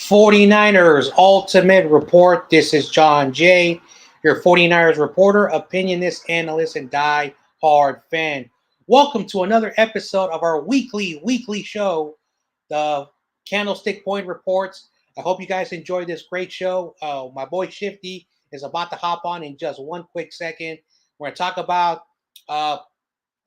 49ers Ultimate Report. This is John Jay, your 49ers reporter, opinionist, analyst, and die-hard fan. Welcome to another episode of our weekly show, the Candlestick Point Reports. I hope you guys enjoyed this great show. My boy Shifty is about to hop on in just one quick second. We're going to talk about a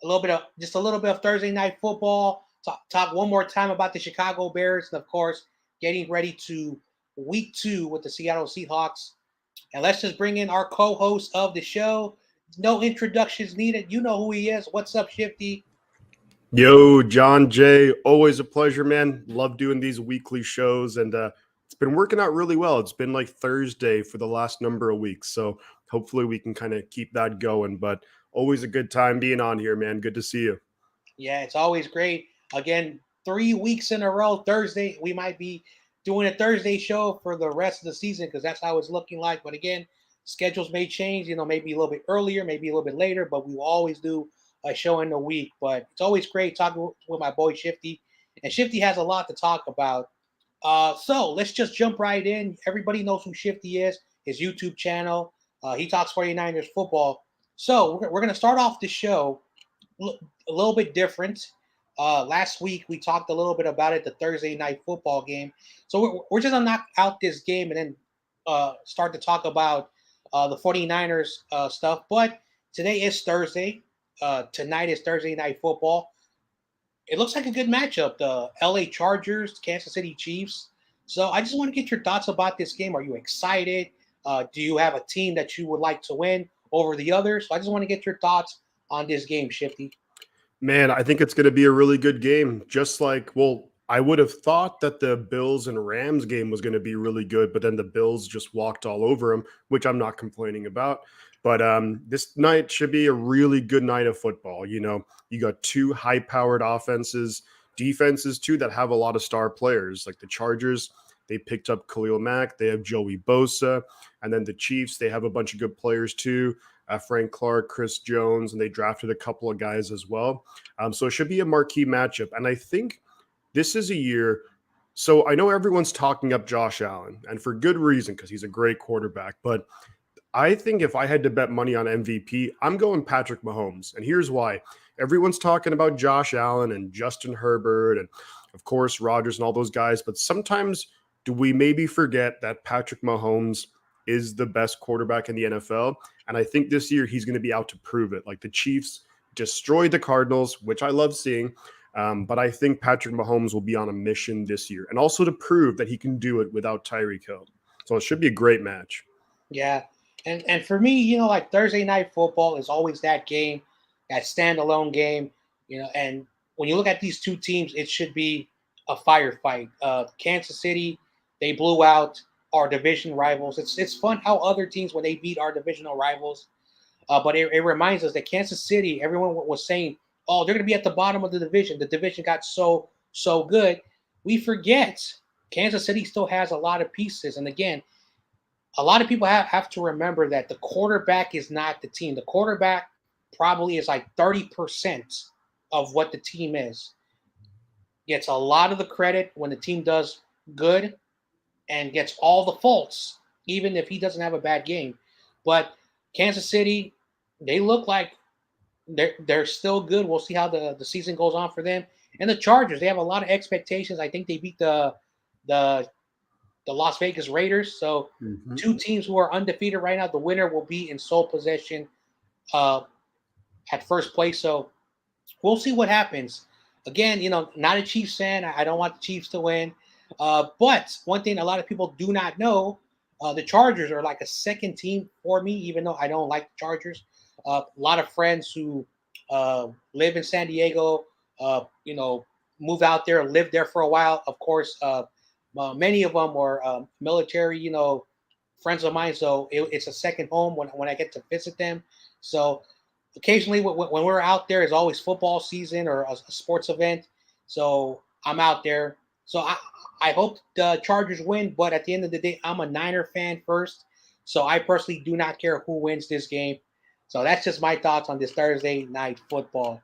little bit of Thursday night football. Talk one more time about the Chicago Bears, and of course, getting ready to week 2 with the Seattle Seahawks. And let's just bring in our co-host of the show. No introductions needed. You know who he is. What's up, Shifty? Yo, John Jay, always a pleasure, man. Love doing these weekly shows, and it's been working out really well. It's been like Thursday for the last number of weeks, so hopefully we can kind of keep that going. But always a good time being on here, man. Good to see you. Yeah, it's always great. Again, 3 weeks in a row. Thursday, we might be doing a Thursday show for the rest of the season because that's how it's looking like. But again, schedules may change, maybe a little bit earlier, maybe a little bit later, but we will always do a show in a week. But it's always great talking with my boy Shifty. And Shifty has a lot to talk about. So let's just jump right in. Everybody knows who Shifty is, his YouTube channel. He talks 49ers football. So we're going to start off the show a little bit different. Last week we talked a little bit about it, the Thursday night football game. So we're just gonna knock out this game and then start to talk about the 49ers stuff. But today is Thursday. Tonight is Thursday night football. It looks like a good matchup. The LA Chargers, Kansas City Chiefs. So I just want to get your thoughts about this game. Are you excited? Do you have a team that you would like to win over the others? So I just want to get your thoughts on this game, Shifty. Man, I think it's going to be a really good game. I would have thought that the Bills and Rams game was going to be really good, but then the Bills just walked all over them, which I'm not complaining about. But this night should be a really good night of football. You got two high-powered defenses too that have a lot of star players. Like the Chargers, they picked up Khalil Mack. They have Joey Bosa. And then the Chiefs, they have a bunch of good players too. Frank Clark, Chris Jones, and they drafted a couple of guys as well. So it should be a marquee matchup. And I think this is a year. So I know everyone's talking up Josh Allen, and for good reason, because he's a great quarterback. But I think if I had to bet money on MVP, I'm going Patrick Mahomes. And here's why. Everyone's talking about Josh Allen and Justin Herbert and, of course, Rodgers and all those guys. But sometimes do we maybe forget that Patrick Mahomes is the best quarterback in the NFL? And I think this year he's going to be out to prove it. Like the Chiefs destroyed the Cardinals, which I love seeing. But I think Patrick Mahomes will be on a mission this year. And also to prove that he can do it without Tyreek Hill. So it should be a great match. Yeah. And for me, like Thursday night football is always that game, that standalone game, and when you look at these two teams, it should be a firefight. Kansas City, they blew out our division rivals. It's fun how other teams, when they beat our divisional rivals, but it reminds us that Kansas City, everyone was saying, oh, they're going to be at the bottom of the division. The division got so good. We forget Kansas City still has a lot of pieces. And again, a lot of people have to remember that the quarterback is not the team. The quarterback probably is like 30% of what the team is. Gets a lot of the credit when the team does good and gets all the faults, even if he doesn't have a bad game. But Kansas City, they look like they're still good. We'll see how the season goes on for them. And the Chargers, they have a lot of expectations. I think they beat the Las Vegas Raiders. So two teams who are undefeated right now. The winner will be in sole possession at first place. So we'll see what happens. Again, not a Chiefs fan. I don't want the Chiefs to win. But one thing a lot of people do not know, the Chargers are like a second team for me, even though I don't like the Chargers. A lot of friends who live in San Diego, moved out there, lived there for a while. Of course, many of them were military, friends of mine. So it's a second home when I get to visit them. So occasionally when we're out there, it's always football season or a sports event. So I'm out there. So I hope the Chargers win, but at the end of the day, I'm a Niner fan first. So I personally do not care who wins this game. So that's just my thoughts on this Thursday night football.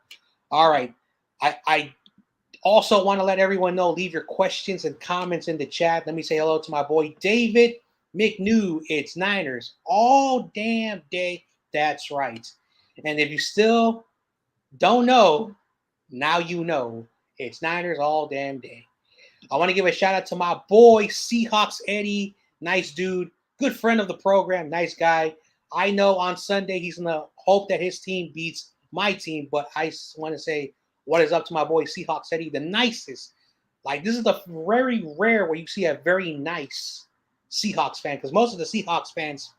All right. I Also, want to let everyone know, leave your questions and comments in the chat. Let me say hello to my boy David McNew. It's Niners all damn day. That's right. And if you still don't know, now you know. It's Niners all damn day. I want to give a shout out to my boy Seahawks Eddie. Nice dude. Good friend of the program. Nice guy. I know on Sunday he's going to hope that his team beats my team, but I want to say what is up to my boy Seahawks Eddie, the nicest. Like, this is the very rare where you see a very nice Seahawks fan, because most of the Seahawks fans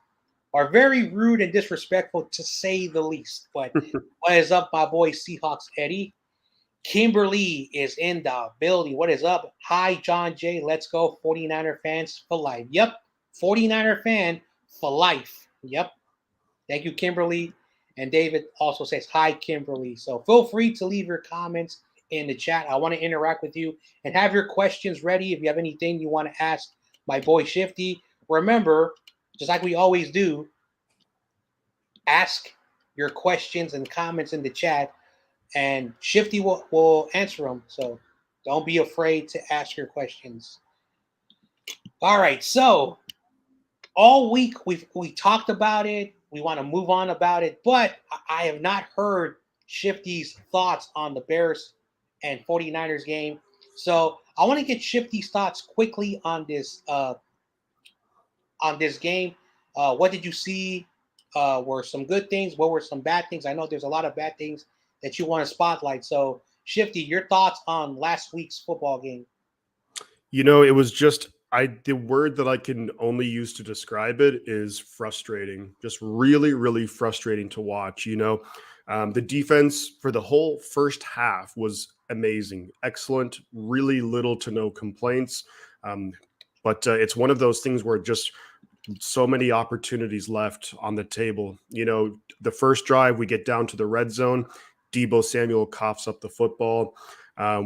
are very rude and disrespectful, to say the least. But what is up, my boy Seahawks Eddie? Kimberly is in the building. What is up? Hi, John J. Let's go, 49er fans for life. Yep, 49er fan for life. Yep. Thank you, Kimberly. And David also says, hi, Kimberly. So feel free to leave your comments in the chat. I want to interact with you and have your questions ready. If you have anything you want to ask my boy Shifty, remember, just like we always do, ask your questions and comments in the chat, and Shifty will answer them. So don't be afraid to ask your questions. All right, so all week we talked about it. We want to move on about it, but I have not heard Shifty's thoughts on the Bears and 49ers game. So I want to get Shifty's thoughts quickly on this game. What did you see? Were some good things? What were some bad things? I know there's a lot of bad things that you want to spotlight. So, Shifty, your thoughts on last week's football game? It was just the word that I can only use to describe it is frustrating. Just really, really frustrating to watch. The defense for the whole first half was amazing, excellent, really little to no complaints. But it's one of those things where just so many opportunities left on the table. The first drive, we get down to the red zone. Deebo Samuel coughs up the football.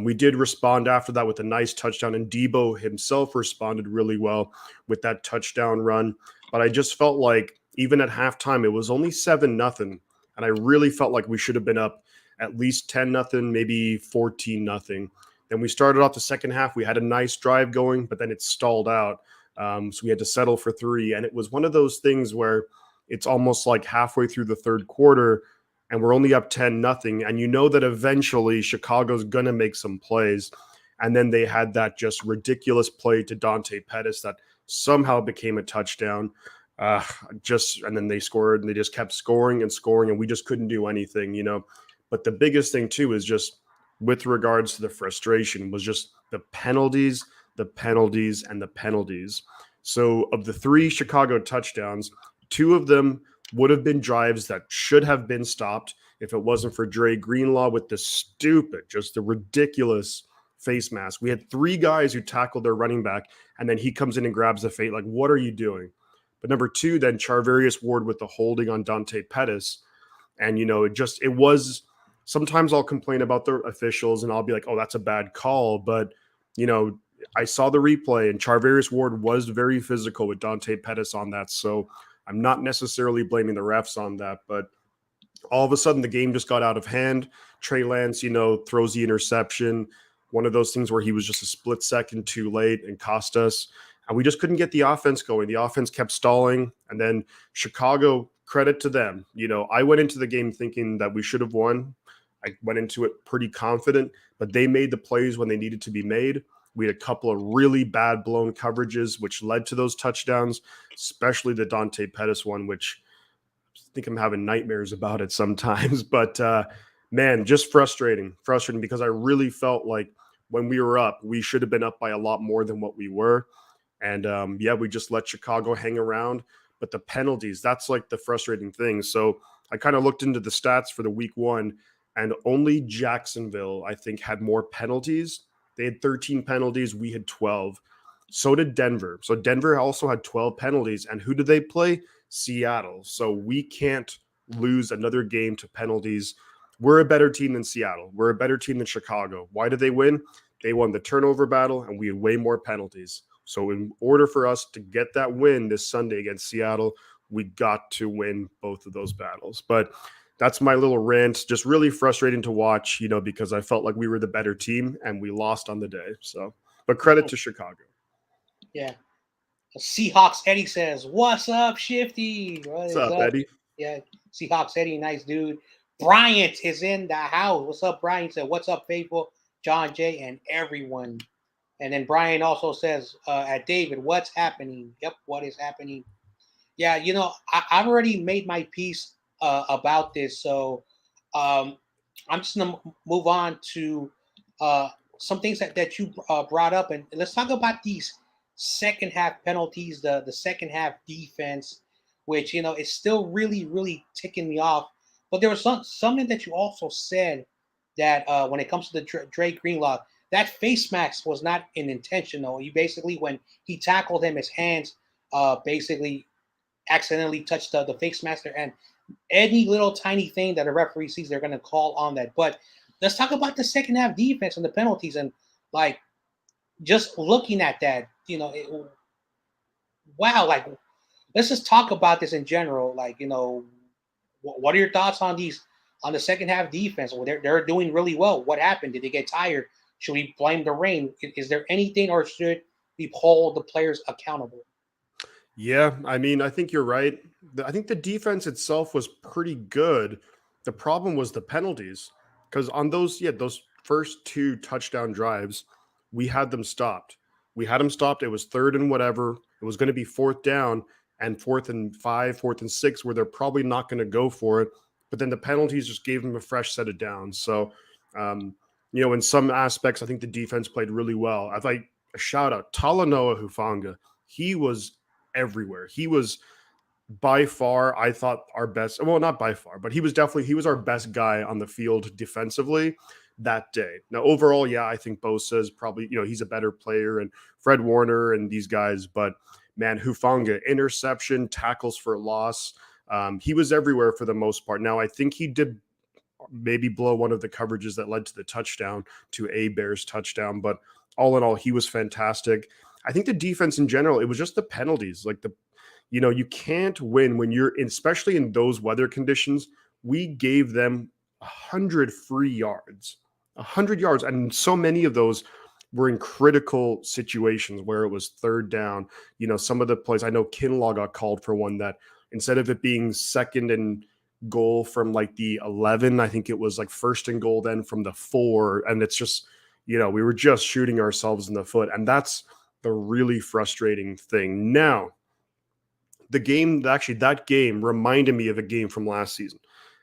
We did respond after that with a nice touchdown, and Deebo himself responded really well with that touchdown run. But I just felt like even at halftime, it was only 7-0, and I really felt like we should have been up at least 10-0, maybe 14-0. Then we started off the second half. We had a nice drive going, but then it stalled out. So we had to settle for 3. And it was one of those things where it's almost like halfway through the third quarter and we're only up 10-0. And you know that eventually Chicago's going to make some plays. And then they had that just ridiculous play to Dante Pettis that somehow became a touchdown. And then they scored, and they just kept scoring and scoring, and we just couldn't do anything. But the biggest thing too is just with regards to the frustration was just the penalties, and the penalties. So of the 3 Chicago touchdowns, 2 of them would have been drives that should have been stopped if it wasn't for Dre Greenlaw with the ridiculous face mask. We had 3 guys who tackled their running back, and then he comes in and grabs the fate. Like, what are you doing? But number 2, then Charvarius Ward with the holding on Dante Pettis. And, it was, sometimes I'll complain about the officials and I'll be like, oh, that's a bad call. But, I saw the replay, and Charvarius Ward was very physical with Dante Pettis on that. So I'm not necessarily blaming the refs on that, but all of a sudden the game just got out of hand. Trey Lance, throws the interception. One of those things where he was just a split second too late and cost us. And we just couldn't get the offense going. The offense kept stalling. And then Chicago, credit to them. I went into the game thinking that we should have won. I went into it pretty confident, but they made the plays when they needed to be made. We had a couple of really bad blown coverages, which led to those touchdowns, especially the Dante Pettis one, which I think I'm having nightmares about it sometimes. But man, just frustrating because I really felt like when we were up, we should have been up by a lot more than what we were. And we just let Chicago hang around. But the penalties, that's like the frustrating thing. So I kind of looked into the stats for the week 1, and only Jacksonville, I think, had more penalties. They had 13 penalties. We had 12. So did Denver. So Denver also had 12 penalties. And who did they play? Seattle. So we can't lose another game to penalties. We're a better team than Seattle. We're a better team than Chicago. Why did they win? They won the turnover battle, and we had way more penalties. So in order for us to get that win this Sunday against Seattle, we got to win both of those battles. But that's my little rant. Just really frustrating to watch, because I felt like we were the better team and we lost on the day. So, but credit to Chicago. Yeah. Seahawks Eddie says, "What's up, Shifty? What What's is up, up?" Eddie? Yeah, Seahawks Eddie, nice dude. Bryant is in the house. What's up, Brian? He said, "What's up, faithful John Jay and everyone?" And then Brian also says, "At David, what's happening?" Yep, what is happening? Yeah, I've already made my piece about this, so um, I'm just gonna move on to uh, some things that you brought up, and let's talk about these second half penalties, the second half defense, which is still really really ticking me off. But there was something that you also said that when it comes to the Dre Greenlaw, that face mask was not an intentional. He basically, when he tackled him, his hands basically accidentally touched the face master, and any little tiny thing that a referee sees, they're going to call on that. But let's talk about the second half defense and the penalties, and like just looking at that, wow, like let's just talk about this in general. Like, what are your thoughts on these on the second half defense? Well, they're doing really well. What happened? Did they get tired? Should we blame the rain? Is there anything, or should we hold the players accountable? Yeah, I mean, I think you're right. I think the defense itself was pretty good. The problem was the penalties, because on those first two touchdown drives, we had them stopped. We had them stopped. It was third and whatever. It was going to be fourth down and 4th and 5, 4th and 6, where they're probably not going to go for it. But then the penalties just gave them a fresh set of downs. So, um, in some aspects, I think the defense played really well. I'd like a shout out Talanoa Hufanga. He was everywhere. He was by far, I thought, our best. Well, not by far, but he was our best guy on the field defensively that day. Now, overall, yeah, I think Bosa is probably, he's a better player, and Fred Warner and these guys, but man, Hufanga, interception, tackles for loss. He was everywhere for the most part. Now, I think he did maybe blow one of the coverages that led to the touchdown, to a Bears touchdown, but all in all, he was fantastic. I think the defense in general, it was just the penalties. Like you can't win when you're especially in those weather conditions. We gave them 100 free yards, 100 yards, and so many of those were in critical situations where it was third down. Some of the plays, I know Kinlaw got called for one that instead of it being second and goal from like the 11, I think it was like first and goal then from the 4, and it's just we were just shooting ourselves in the foot, and that's the really frustrating thing. Now, that game reminded me of a game from last season.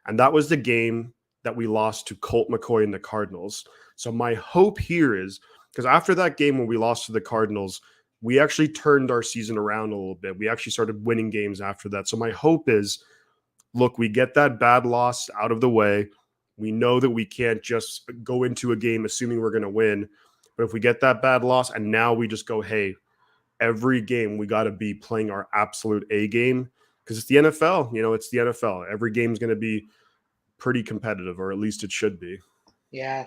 And that was the game that we lost to Colt McCoy and the Cardinals. So my hope here is, because after that game when we lost to the Cardinals, we actually turned our season around a little bit. We actually started winning games after that. So my hope is, look, we get that bad loss out of the way. We know that we can't just go into a game assuming we're going to win. But if we get that bad loss and now we just go, hey, every game we got to be playing our absolute A game, because it's the NFL. It's the NFL. Every game's going to be pretty competitive, or at least it should be. Yeah.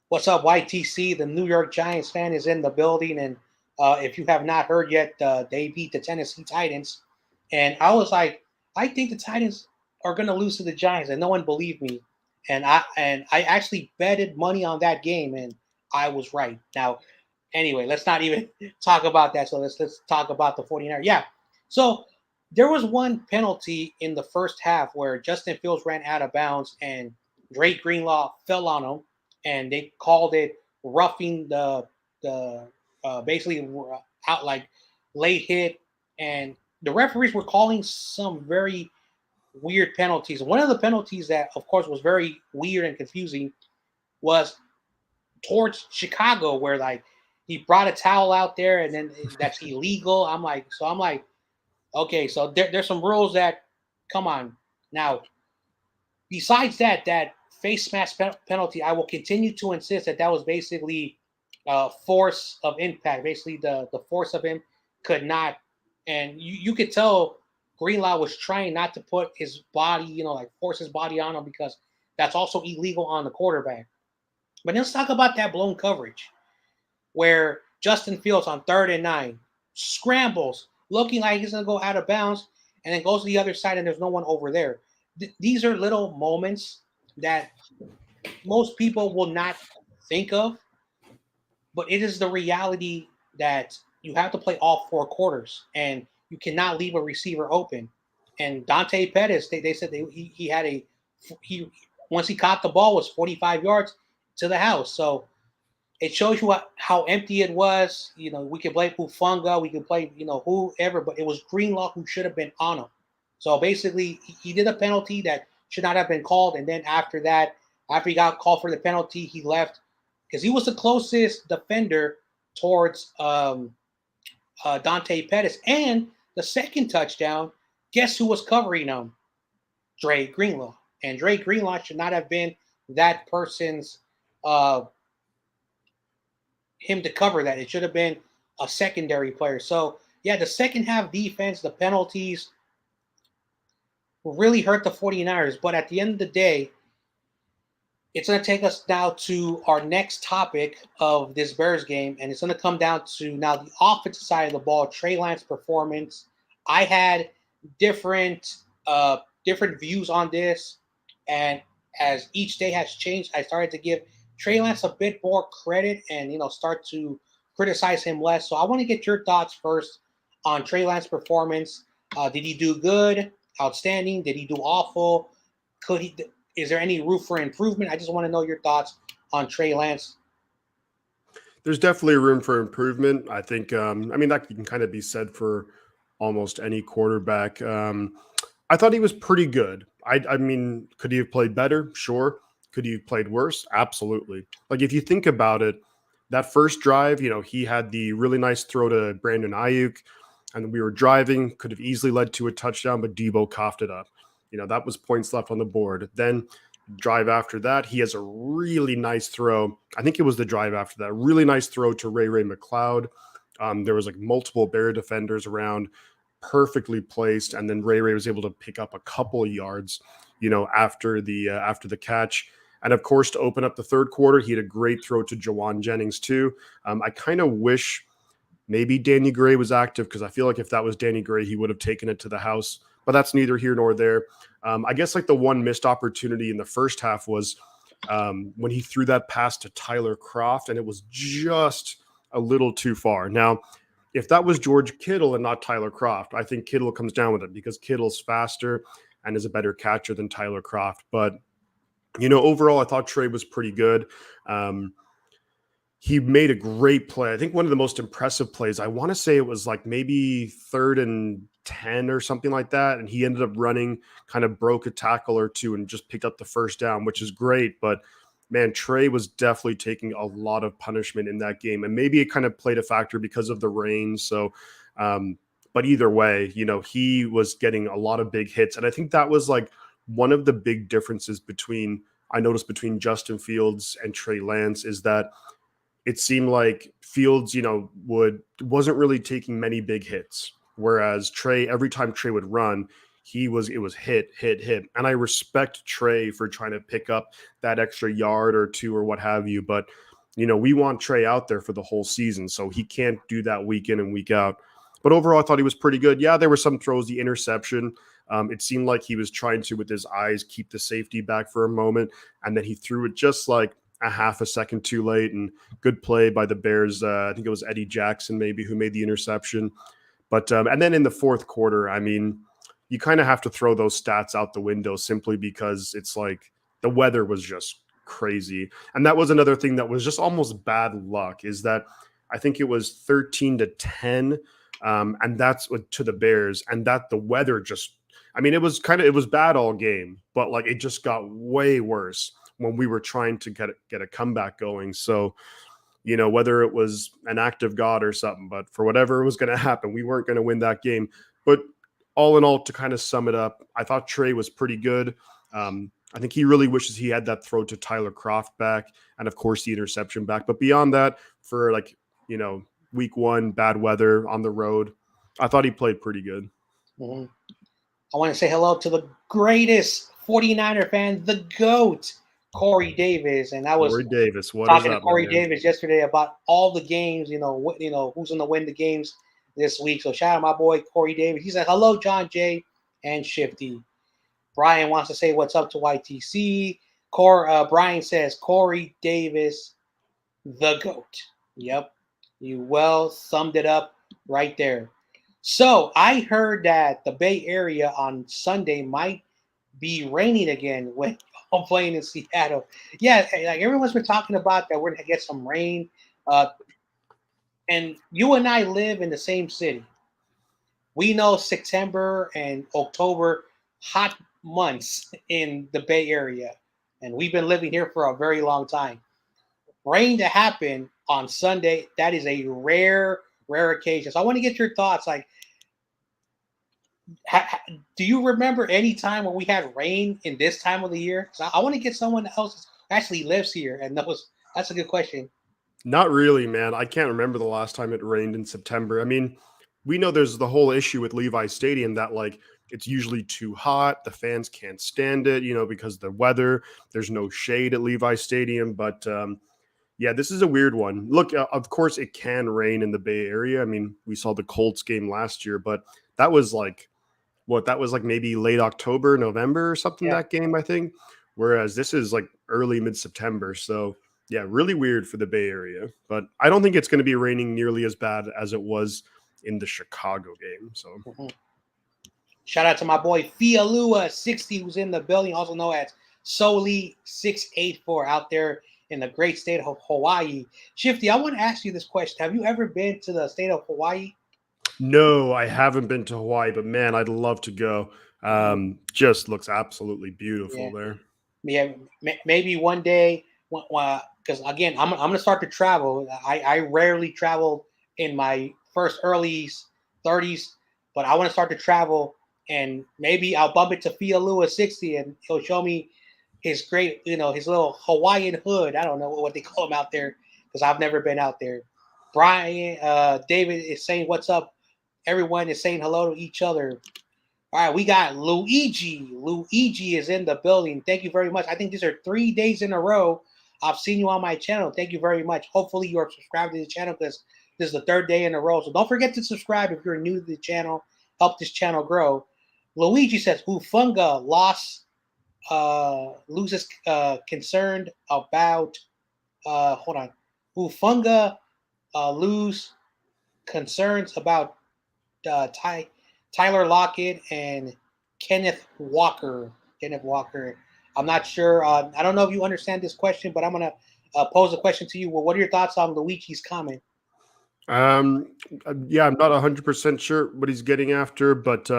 What's up, YTC? The New York Giants fan is in the building. And if you have not heard yet, they beat the Tennessee Titans. And I was like, I think the Titans are going to lose to the Giants. And no one believed me. And I actually betted money on that game, and I was right. Now, anyway, let's not even talk about that. So let's talk about the 49ers. Yeah. So there was one penalty in the first half where Justin Fields ran out of bounds and Drake Greenlaw fell on him, and they called it roughing the basically out like late hit, and the referees were calling some very weird penalties. One of the penalties that, of course, was very weird and confusing was towards Chicago, where like he brought a towel out there, and then that's illegal. I'm like, okay, so there's some rules that, come on. Now, besides that face mask penalty, I will continue to insist that was basically force of impact. Basically, the force of him could not, and you could tell Greenlaw was trying not to put his body, like force his body on him, because that's also illegal on the quarterback. But let's talk about that blown coverage where Justin Fields on 3rd and 9 scrambles, looking like he's going to go out of bounds, and then goes to the other side, and there's no one over there. these are little moments that most people will not think of, but it is the reality that you have to play all 4 quarters and you cannot leave a receiver open. And Dante Pettis, they said he had he once he caught the ball was 45 yards to the house. So it shows you how empty it was. We could play Pufunga, we could play whoever, but it was Greenlaw who should have been on him. So basically, he did a penalty that should not have been called, and then after that, after he got called for the penalty, he left because he was the closest defender towards Dante Pettis. And the second touchdown, guess who was covering him? Dre Greenlaw. And Dre Greenlaw should not have been that person's him to cover that. It should have been a secondary player. So yeah, the second half defense, the penalties really hurt the 49ers. But at the end of the day, it's going to take us now to our next topic of this Bears game, and it's going to come down to now the offensive side of the ball, Trey Lance performance. I had different views on this, and as each day has changed, I started to give Trey Lance a bit more credit and start to criticize him less. So I want to get your thoughts first on Trey Lance performance. Did he do good, outstanding? Did he do awful? Is there any room for improvement? I just want to know your thoughts on Trey Lance. There's definitely room for improvement. I think, that can kind of be said for almost any quarterback. I thought he was pretty good. I mean, could he have played better? Sure. Could he have played worse? Absolutely. Like, if you think about it, that first drive, he had the really nice throw to Brandon Ayuk, and we were driving, could have easily led to a touchdown, but Debo coughed it up. That was points left on the board. Then drive after that, he has a really nice throw. I think it was the drive after that. Really nice throw to Ray McLeod. There was like multiple Bear defenders around, perfectly placed, and then Ray was able to pick up a couple of yards, after the catch. And of course, to open up the third quarter, he had a great throw to Jawan Jennings too. I kind of wish maybe Danny Gray was active, because I feel like if that was Danny Gray, he would have taken it to the house. But that's neither here nor there. I guess like the one missed opportunity in the first half was when he threw that pass to Tyler Kroft, and it was just a little too far. Now, if that was George Kittle and not Tyler Kroft, I think Kittle comes down with it, because Kittle's faster and is a better catcher than Tyler Kroft. But overall, I thought Trey was pretty good. He made a great play. I think one of the most impressive plays, I want to say it was like maybe 3rd and 10 or something like that. And he ended up running, kind of broke a tackle or two and just picked up the first down, which is great. But man, Trey was definitely taking a lot of punishment in that game. And maybe it kind of played a factor because of the rain. So, but either way, he was getting a lot of big hits. And I think that was like one of the big differences between Justin Fields and Trey Lance, is that it seemed like Fields, wasn't really taking many big hits. Whereas Trey, every time Trey would run, it was hit. And I respect Trey for trying to pick up that extra yard or two or what have you. But, we want Trey out there for the whole season, so he can't do that week in and week out. But overall, I thought he was pretty good. Yeah, there were some throws, the interception. It seemed like he was trying to, with his eyes, keep the safety back for a moment. And then he threw it just like a half a second too late, and good play by the Bears. I think it was Eddie Jackson maybe who made the interception. But and then in the fourth quarter, I mean, you kind of have to throw those stats out the window, simply because it's like the weather was just crazy. And that was another thing that was just almost bad luck, is that I think it was 13-10, and that's to the Bears, and that the weather just, I mean, it was bad all game, but like it just got way worse when we were trying to get a comeback going. So, whether it was an act of God or something, but for whatever was going to happen, we weren't going to win that game. But all in all, to kind of sum it up, I thought Trey was pretty good. I think he really wishes he had that throw to Tyler Kroft back, and of course the interception back. But beyond that, for week one, bad weather on the road, I thought he played pretty good. Mm-hmm. I want to say hello to the greatest 49er fan, the GOAT, Corey Davis. And I was Corey Davis. What talking is to up, Corey man? Davis yesterday about all the games, who's going to win the games this week. So shout out my boy Corey Davis. He said, hello, John Jay and Shifty. Brian wants to say what's up to YTC. Brian says Corey Davis, the GOAT. Yep. You well summed it up right there. So I heard that the Bay Area on Sunday might be raining again when I'm playing in Seattle. Yeah, like everyone's been talking about that we're gonna get some rain. Uh, and you and I live in the same city. We know September and October, hot months in the Bay Area, and we've been living here for a very long time. Rain to happen on Sunday, that is a rare occasion. So I want to get your thoughts. Like, do you remember any time when we had rain in this time of the year? So I want to get someone else who actually lives here and knows. That's a good question. Not really, man. I can't remember the last time it rained in September. I mean, we know there's the whole issue with Levi Stadium that like it's usually too hot. The fans can't stand it, because the weather. There's no shade at Levi Stadium, but yeah, this is a weird one. Look, of course, it can rain in the Bay Area. I mean, we saw the Colts game last year, but that was like what that was like maybe late October, November or something Yeah. that game, I think. Whereas this is like early mid September. So yeah, really weird for the Bay Area. But I don't think it's going to be raining nearly as bad as it was in the Chicago game. So Mm-hmm. Shout out to my boy Fialua60, who's in the building, also known as Soli684 out there in the great state of Hawaii. Shifty, I want to ask you this question. Have you ever been to the state of Hawaii? no, I haven't been to Hawaii, but man, I'd love to go. Mm-hmm. Just looks absolutely beautiful Yeah. there. Yeah, maybe one day, because again, I'm gonna start to travel. I rarely travel in my first early 30s, but I want to start to travel, and maybe I'll bump it to Fialua60, and he'll show me his great, his little Hawaiian hood. I don't know what they call him out there because I've never been out there. Brian, David is saying what's up. Everyone is saying hello to each other. All right, we got Luigi. Luigi is in the building. Thank you very much. I think these are 3 days in a row I've seen you on my channel. Thank you very much. Hopefully you are subscribed to the channel because this is the 3rd day in a row. So don't forget to subscribe if you're new to the channel. Help this channel grow. Luigi says Ufunga loses concerned about hold on. Ufunga lose concerns about Tyler Lockett and Kenneth Walker. Kenneth Walker. I'm not sure. I don't know if you understand this question, but I'm gonna pose a question to you. Well, what are your thoughts on Luigi's comment? Um, yeah, I'm not 100% sure what he's getting after, but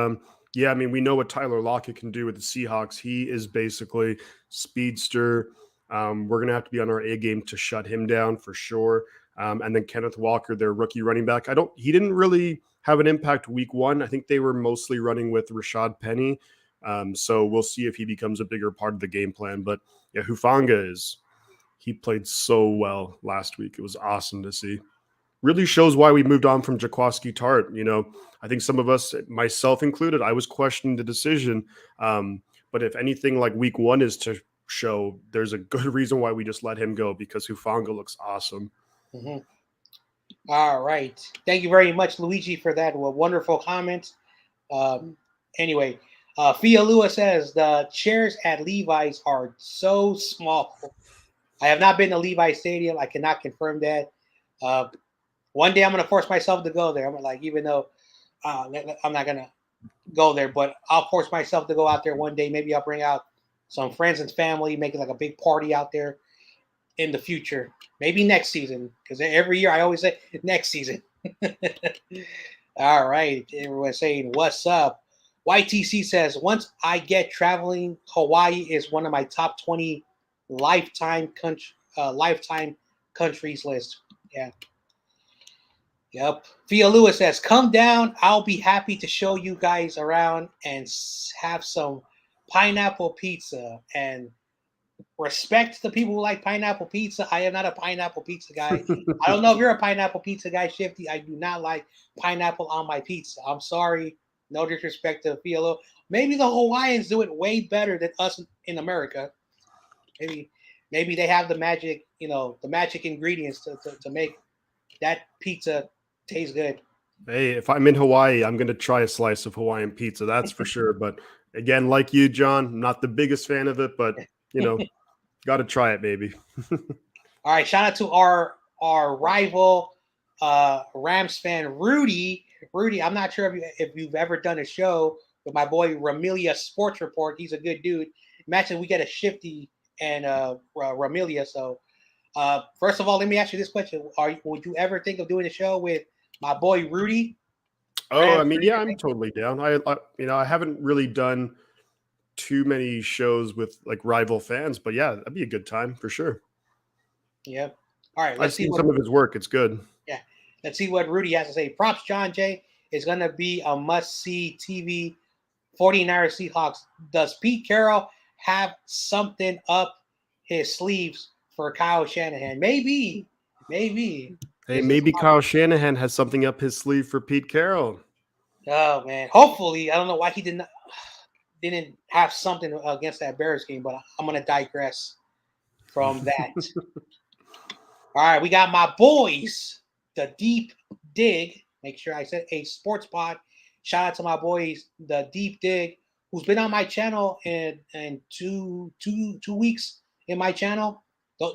yeah, I mean, we know what Tyler Lockett can do with the Seahawks. He is basically speedster. We're gonna have to be on our A game to shut him down for sure. And then Kenneth Walker, their rookie running back. He didn't really have an impact week one. I think they were mostly running with Rashad Penny. So we'll see if he becomes a bigger part of the game plan. But yeah, he played so well last week. It was awesome to see. Really shows why we moved on from Jaquaski Tart. I think some of us, myself included, I was questioning the decision. But if anything like week one is to show, there's a good reason why we just let him go because Hufanga looks awesome. Mm-hmm. All right. Thank you very much, Luigi, for that wonderful comment. Anyway, Fialua says the chairs at Levi's are so small. I have not been to Levi's Stadium. I cannot confirm that. Uh, One day I'm gonna force myself to go there. I'm like, even though I'm not gonna go there, but I'll force myself to go out there one day. Maybe I'll bring out some friends and family, make it like a big party out there in the future. Maybe next season, because every year I always say next season. All right, everyone's saying what's up. YTC says once I get traveling, Hawaii is one of my top 20 lifetime countries list. Yeah. Yep. Fia Lewis says, come down. I'll be happy to show you guys around and have some pineapple pizza. And respect the people who like pineapple pizza. I am not a pineapple pizza guy. I don't know if you're a pineapple pizza guy, Shifty. I do not like pineapple on my pizza. I'm sorry. No disrespect to Fia Lewis. Maybe the Hawaiians do it way better than us in America. Maybe they have the magic, the magic ingredients to make that pizza tastes good. Hey, if I'm in Hawaii, I'm going to try a slice of Hawaiian pizza. That's for sure. But Again, like you, John, I'm not the biggest fan of it, but got to try it, maybe. All right, shout out to our rival Rams fan Rudy. Rudy, I'm not sure if you've ever done a show with my boy Ramelia Sports Report. He's a good dude. Imagine we get a Shifty and Ramelia. So, first of all, let me ask you this question: would you ever think of doing a show with my boy Rudy? Oh, I Rams mean, Rudy, yeah, I I'm think. totally down. I haven't really done too many shows with like rival fans, but yeah, that'd be a good time for sure. Yeah. All right, I've let's see seen what. some of his work. It's good. Yeah, let's see what Rudy has to say. Props, John Jay is going to be a must-see TV. 49ers Seahawks. Does Pete Carroll have something up his sleeves for Kyle Shanahan? Maybe, maybe. Hey, Is this? maybe Kyle Shanahan has something up his sleeve for Pete Carroll. Oh man. Hopefully, I don't know why he didn't have something against that Bears game, but I'm gonna digress from that. All right, we got my boys, the Deep Dig. Make sure I said a sports pod. Shout out to my boys, the Deep Dig, who's been on my channel in two weeks in my channel.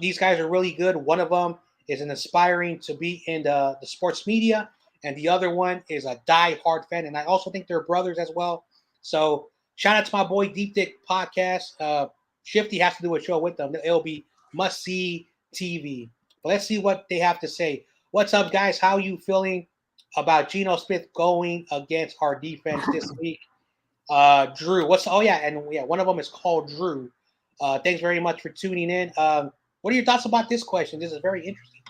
These guys are really good. One of them is an aspiring to be in the sports media, and the other one is a die-hard fan. And I also think they're brothers as well. So shout out to my boy Deep Dig Podcast. Shifty has to do a show with them. It'll be must see TV. Let's see what they have to say. What's up, guys? How you feeling about Geno Smith going against our defense this week? Drew, one of them is called Drew. Thanks very much for tuning in. What are your thoughts about this question? This is very interesting.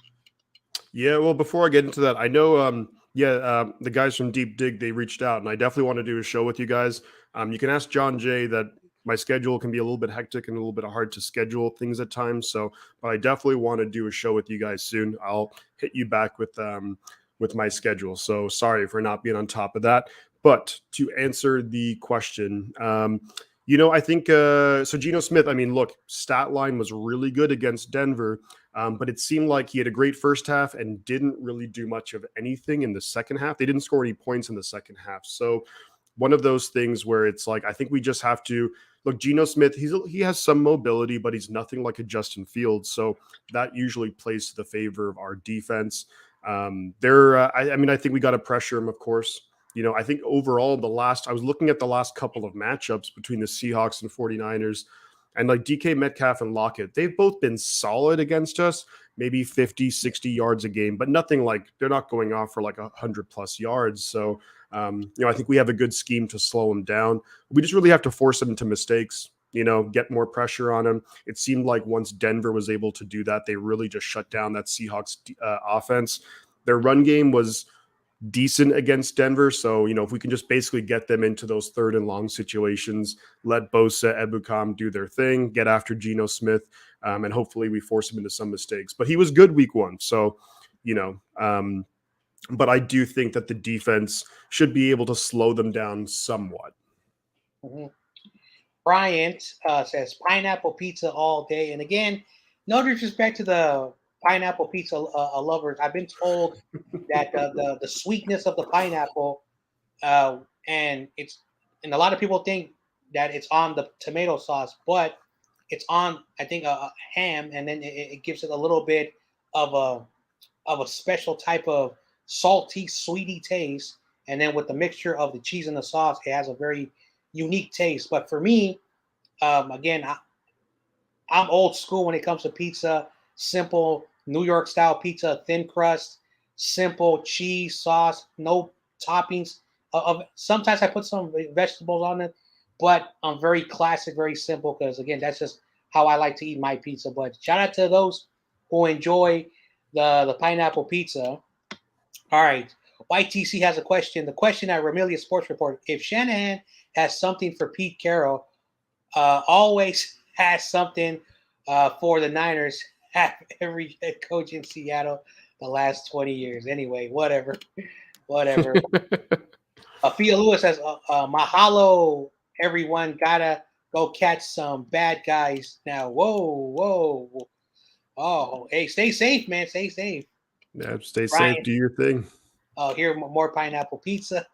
Yeah, well, before I get into that, I know, the guys from Deep Dig, they reached out, and I definitely want to do a show with you guys. You can ask John Jay that my schedule can be a little bit hectic and a little bit hard to schedule things at times. So, but I definitely want to do a show with you guys soon. I'll hit you back with my schedule. So sorry for not being on top of that. But to answer the question, I think so. Geno Smith. I mean, look, stat line was really good against Denver. But it seemed like he had a great first half and didn't really do much of anything in the second half. They didn't score any points in the second half. So one of those things where it's like, I think we just have to look. Geno Smith, he has some mobility, but he's nothing like a Justin Fields. So that usually plays to the favor of our defense. I think we got to pressure him, of course. I think overall, I was looking at the last couple of matchups between the Seahawks and 49ers. And like DK Metcalf and Lockett, they've both been solid against us, maybe 50, 60 yards a game, but nothing like they're not going off for like 100 plus yards. So, I think we have a good scheme to slow them down. We just really have to force them into mistakes, get more pressure on them. It seemed like once Denver was able to do that, they really just shut down that Seahawks offense. Their run game was decent against Denver. So, if we can just basically get them into those third and long situations, let Bosa, Ebukam do their thing, get after Geno Smith, and hopefully we force him into some mistakes. But he was good week one. So, but I do think that the defense should be able to slow them down somewhat. Mm-hmm. Bryant says pineapple pizza all day. And again, no disrespect to the pineapple pizza lovers. I've been told that the sweetness of the pineapple uh, and a lot of people think that it's on the tomato sauce, but it's on I think a ham, and then it gives it a little bit of a special type of salty, sweety taste. And then with the mixture of the cheese and the sauce, it has a very unique taste. But for me, again, I'm old school when it comes to pizza. Simple New York style pizza, thin crust, simple cheese, sauce, no toppings. Sometimes I put some vegetables on it, but I'm very classic, very simple because again, that's just how I like to eat my pizza. But shout out to those who enjoy the pineapple pizza. All right. YTC has a question. The question at Ramelia Sports Report: if Shanahan has something for Pete Carroll, always has something for the Niners. Every head coach in Seattle the last 20 years. Anyway, whatever. Whatever. Fia Lewis says, mahalo, everyone. Gotta go catch some bad guys now. Whoa, whoa. Oh, hey, stay safe, man. Stay safe. Yeah, stay safe. Brian, Do your thing. here, more pineapple pizza.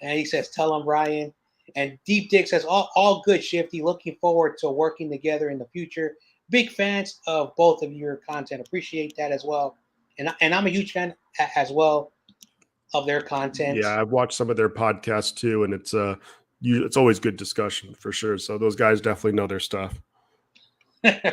And he says, tell him, Brian. And Deep Dick says, all good, Shifty. Looking forward to working together in the future. Big fans of both of your content. Appreciate that as well. And I'm a huge fan as well of their content. Yeah, I've watched some of their podcasts too, and it's always good discussion for sure. So those guys definitely know their stuff.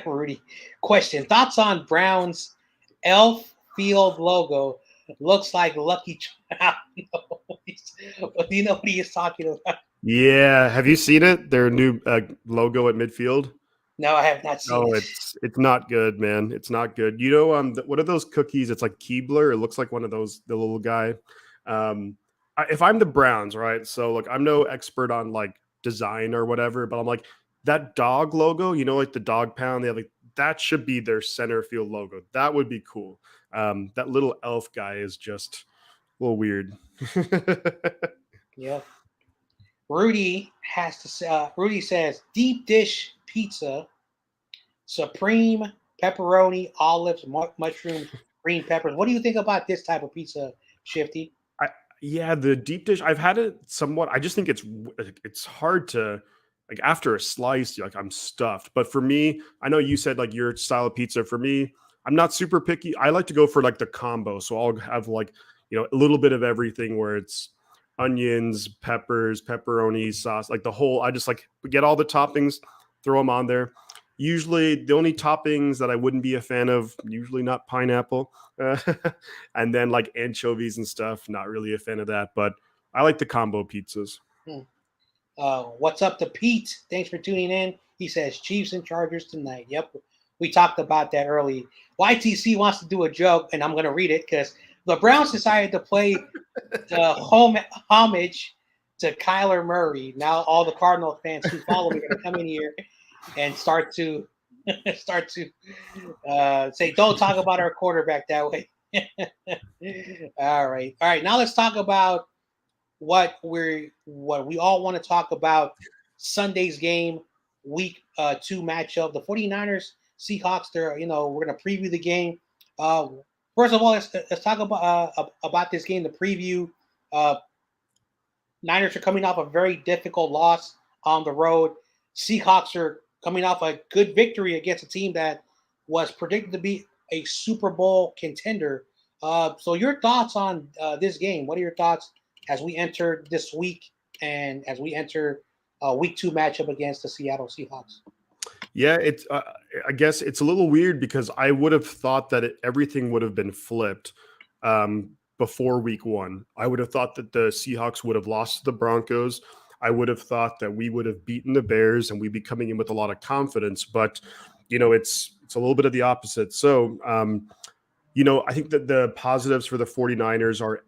Rudy, question: thoughts on Brown's Elf Field logo? Looks like Lucky Charm. Do you know what he is talking about? Yeah, have you seen it? Their new logo at midfield. No, I have not seen Oh, it. it's not good, man. It's not good. You know, what are those cookies? It's like Keebler. It looks like one of those, the little guy. If I'm the Browns, right? So, like, I'm no expert on like design or whatever, but I'm like that dog logo. You know, like the dog pound. They have like that should be their center field logo. That would be cool. That little elf guy is just a little weird. Yeah. Rudy has to say, Rudy says deep dish pizza, supreme pepperoni, olives, mushrooms, green peppers. What do you think about this type of pizza, Shifty? I Yeah, the deep dish, I've had it somewhat. I just think it's hard to like after a slice, like I'm stuffed. But for me, I know you said like your style of pizza. For me, I'm not super picky. I like to go for like the combo. So I'll have like, a little bit of everything where it's onions, peppers, pepperoni, sauce, like the whole, I just like get all the toppings, throw them on there. Usually the only toppings that I wouldn't be a fan of, usually not pineapple. Uh, and then like anchovies and stuff. Not really a fan of that, but I like the combo pizzas. Hmm. What's up to Pete? Thanks for tuning in. He says Chiefs and Chargers tonight. Yep, we talked about that early. YTC wants to do a joke, and I'm going to read it because the Browns decided to play the homage to Kyler Murray. Now all the Cardinal fans who follow me are going to come in here and start to say, "Don't talk about our quarterback that way." All right. Now let's talk about what we all want to talk about. Sunday's game, week 2 matchup, the 49ers Seahawks. We're going to preview the game. uh First of all, let's talk about this game, the preview. uh Niners are coming off a very difficult loss on the road. Seahawks are coming off a good victory against a team that was predicted to be a Super Bowl contender. So your thoughts on this game? What are your thoughts as we enter this week and as we enter week 2 matchup against the Seattle Seahawks? Yeah, it's. I guess it's a little weird because I would have thought that everything would have been flipped before week 1. I would have thought that the Seahawks would have lost to the Broncos. I would have thought that we would have beaten the Bears and we'd be coming in with a lot of confidence. But it's a little bit of the opposite. So I think that the positives for the 49ers are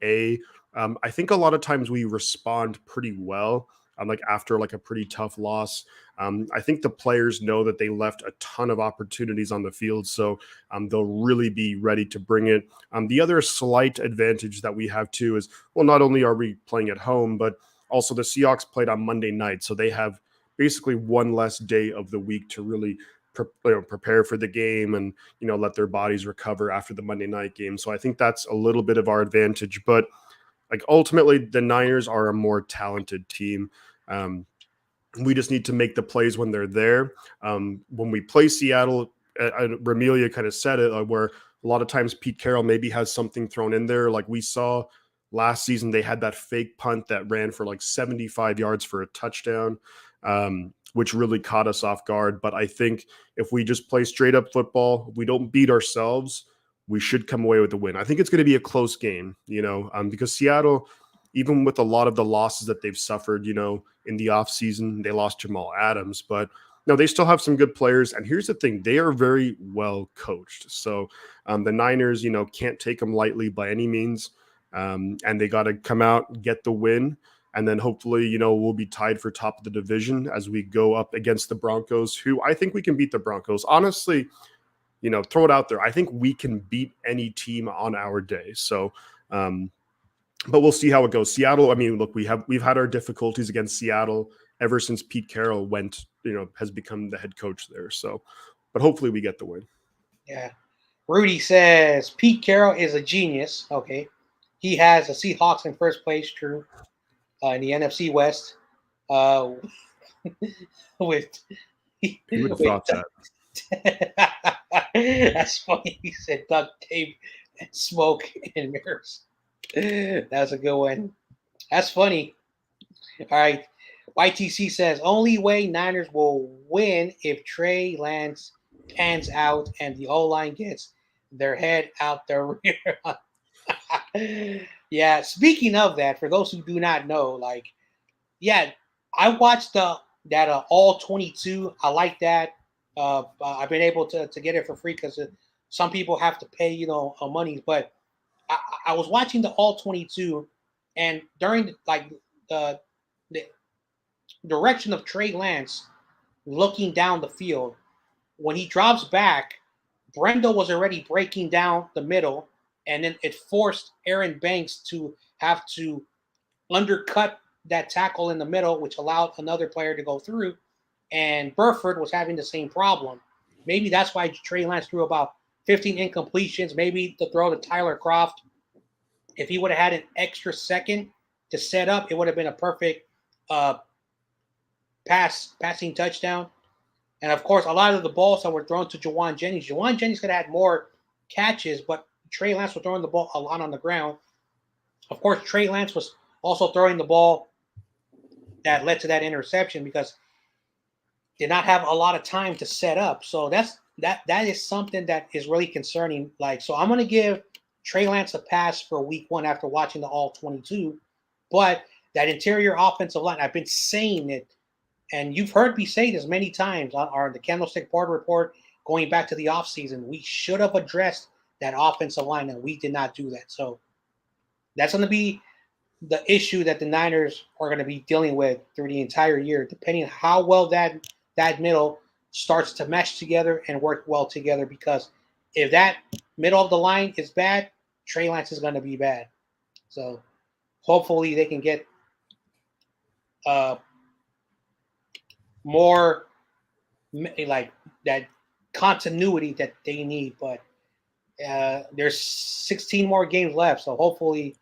I think a lot of times we respond pretty well. Like after like a pretty tough loss, I think the players know that they left a ton of opportunities on the field, so they'll really be ready to bring it. The other slight advantage that we have too is, well, not only are we playing at home, but also the Seahawks played on Monday night, so they have basically one less day of the week to really prepare for the game and let their bodies recover after the Monday night game. So I think that's a little bit of our advantage, but like ultimately the Niners are a more talented team. We just need to make the plays when they're there. When we play Seattle, Ramelia kind of said it, where a lot of times Pete Carroll maybe has something thrown in there. Like we saw last season, they had that fake punt that ran for like 75 yards for a touchdown, which really caught us off guard. But I think if we just play straight up football, we don't beat ourselves, we should come away with the win. I think it's going to be a close game, because Seattle, even with a lot of the losses that they've suffered, in the offseason, they lost Jamal Adams, but no, they still have some good players. And here's the thing, they are very well coached. So the Niners, can't take them lightly by any means. And they got to come out, get the win. And then hopefully, we'll be tied for top of the division as we go up against the Broncos, who I think we can beat the Broncos. Honestly, throw it out there. I think we can beat any team on our day. So, but we'll see how it goes. Seattle, I mean, look, we've had our difficulties against Seattle ever since Pete Carroll has become the head coach there. So, but hopefully we get the win. Yeah. Rudy says Pete Carroll is a genius. Okay. He has the Seahawks in first place, true, in the NFC West. uh, with Who would have with thought that? that's funny. He said duct tape and smoke and mirrors. That's a good one. That's funny. All right. YTC says only way Niners will win if Trey Lance pans out and the O line gets their head out the rear. Yeah. Speaking of that, for those who do not know, like, yeah, I watched that all 22. I like that. I've been able to get it for free because some people have to pay, money. But I, I was watching the all 22, and during like the direction of Trey Lance looking down the field. When he drops back, Brendo was already breaking down the middle, and then it forced Aaron Banks to have to undercut that tackle in the middle, which allowed another player to go through. And Burford was having the same problem. Maybe that's why Trey Lance threw about 15 incompletions. Maybe the throw to Tyler Croft, if he would have had an extra second to set up, it would have been a perfect uh, passing touchdown. And of course, a lot of the balls that were thrown to Jawan Jennings could have had more catches, but Trey Lance was throwing the ball a lot on the ground. Of course, Trey Lance was also throwing the ball that led to that interception because did not have a lot of time to set up. So that is something that is really concerning. Like, so I'm going to give Trey Lance a pass for week one after watching the all 22, but that interior offensive line, I've been saying it, and you've heard me say this many times on the Candlestick Board Report going back to the offseason. We should have addressed that offensive line, and we did not do that. So that's going to be the issue that the Niners are going to be dealing with through the entire year, depending on how well that middle starts to mesh together and work well together. Because if that middle of the line is bad, Trey Lance is going to be bad. So hopefully they can get uh, more like that continuity that they need. But there's 16 more games left, so hopefully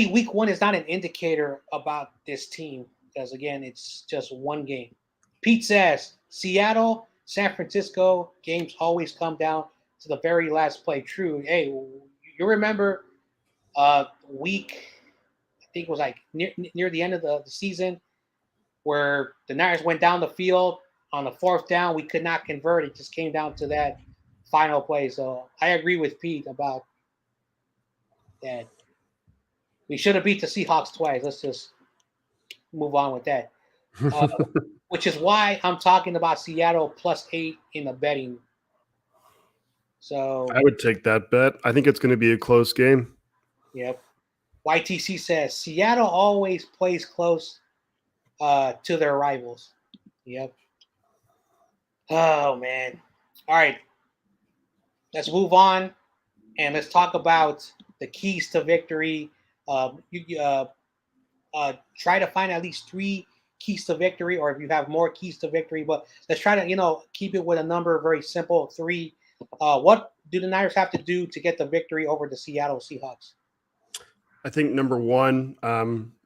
week one is not an indicator about this team because again it's just one game. Pete says Seattle, San Francisco games always come down to the very last play. True. Hey, you remember week, I think it was like near the end of the season where the Niners went down the field on the fourth down. We could not convert. It just came down to that final play. So I agree with Pete about that. We should have beat the Seahawks twice. Let's just move on with that. Uh, which is why I'm talking about Seattle +8 in the betting. So, I would take that bet. I think it's going to be a close game. yep. YTC says Seattle always plays close to their rivals. Yep. Oh man. All right. Let's move on and let's talk about the keys to victory. Try to find at least 3 keys to victory, or if you have more keys to victory. But let's try to keep it with a number very simple 3. What do the Niners have to do to get the victory over the Seattle Seahawks? I think number one,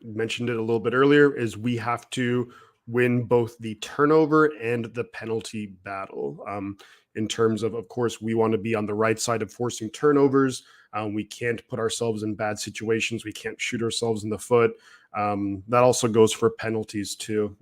mentioned it a little bit earlier, is we have to win both the turnover and the penalty battle. In terms of course, we want to be on the right side of forcing turnovers. We can't put ourselves in bad situations. We can't shoot ourselves in the foot. That also goes for penalties too.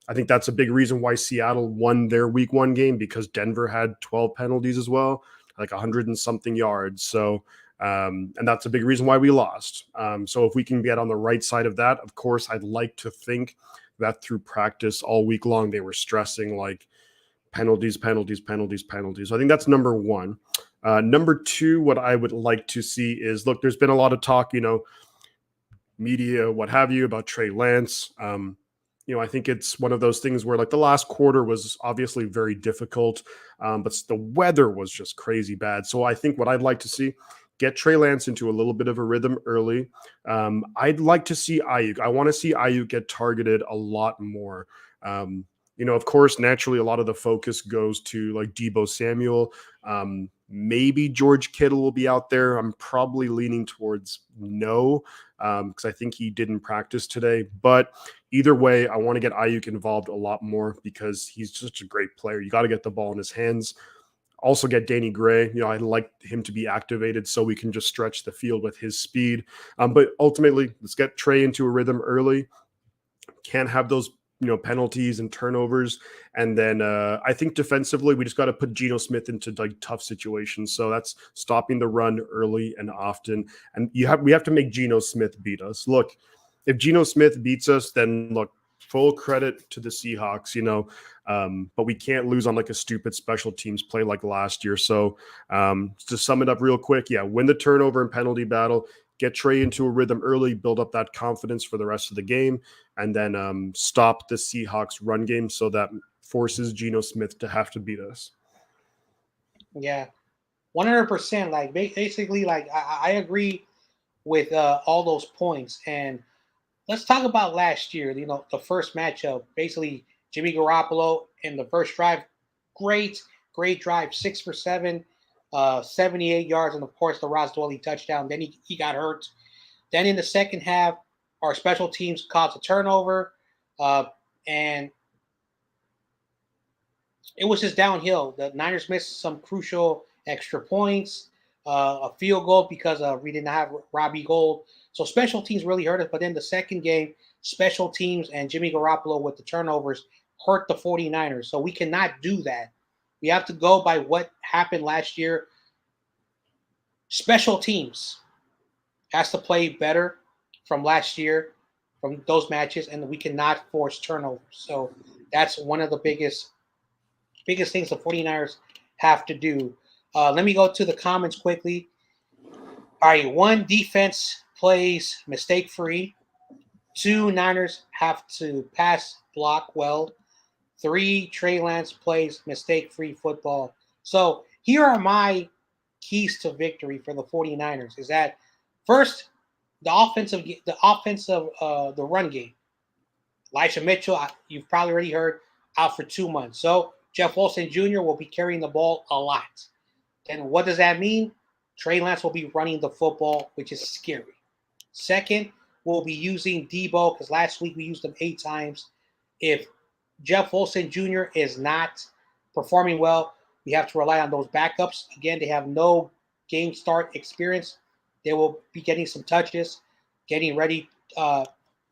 I think that's a big reason why Seattle won their week one game, because Denver had 12 penalties as well, like 100 and something yards. So, and that's a big reason why we lost. So if we can get on the right side of that, of course, I'd like to think that through practice all week long, they were stressing like penalties, penalties, penalties, penalties. So I think that's number one. Number two, what I would like to see is, look, there's been a lot of talk, media, what have you, about Trey Lance. I think it's one of those things where like the last quarter was obviously very difficult, but the weather was just crazy bad. So I think what I'd like to see, get Trey Lance into a little bit of a rhythm early. I'd like to see Ayuk. I want to see Ayuk get targeted a lot more. Of course, naturally, a lot of the focus goes to like Deebo Samuel. Maybe George Kittle will be out there. I'm probably leaning towards no. because I think he didn't practice today. But either way, I want to get Ayuk involved a lot more because he's such a great player. You got to get the ball in his hands. Also get Danny Gray. I'd like him to be activated so we can just stretch the field with his speed. But ultimately, let's get Trey into a rhythm early. Can't have those penalties and turnovers. And then I think defensively, we just got to put Geno Smith into like tough situations. So that's stopping the run early and often. And we have to make Geno Smith beat us. Look, if Geno Smith beats us, then look, full credit to the Seahawks, but we can't lose on like a stupid special teams play like last year. So to sum it up real quick, yeah, win the turnover and penalty battle, get Trey into a rhythm early, build up that confidence for the rest of the game, and then stop the Seahawks run game so that forces Geno Smith to have to beat us. Yeah, 100%. Like basically, like I agree with all those points. And let's talk about last year. The first matchup. Basically, Jimmy Garoppolo in the first drive, great drive, 6 for 7, 78 yards, and of course the Ross Dwelly touchdown. Then he got hurt. Then in the second half, our special teams caused a turnover, and it was just downhill. The Niners missed some crucial extra points, a field goal because we didn't have Robbie Gould. So special teams really hurt us. But then the second game, special teams and Jimmy Garoppolo with the turnovers hurt the 49ers. So we cannot do that. We have to go by what happened last year. Special teams has to play better from last year, from those matches, and we cannot force turnovers. So that's one of the biggest things the 49ers have to do. Let me go to the comments quickly. All right, 1, defense plays mistake-free. 2, Niners have to pass block well. 3, Trey Lance plays mistake-free football. So here are my keys to victory for the 49ers. Is that first, the run game. Elijah Mitchell, you've probably already heard, out for 2 months. So Jeff Wilson Jr. will be carrying the ball a lot. And what does that mean? Trey Lance will be running the football, which is scary. Second, we'll be using Debo because last week we used him 8 times. If Jeff Wilson Jr. is not performing well, we have to rely on those backups. Again, they have no game start experience. They will be getting some touches, getting ready to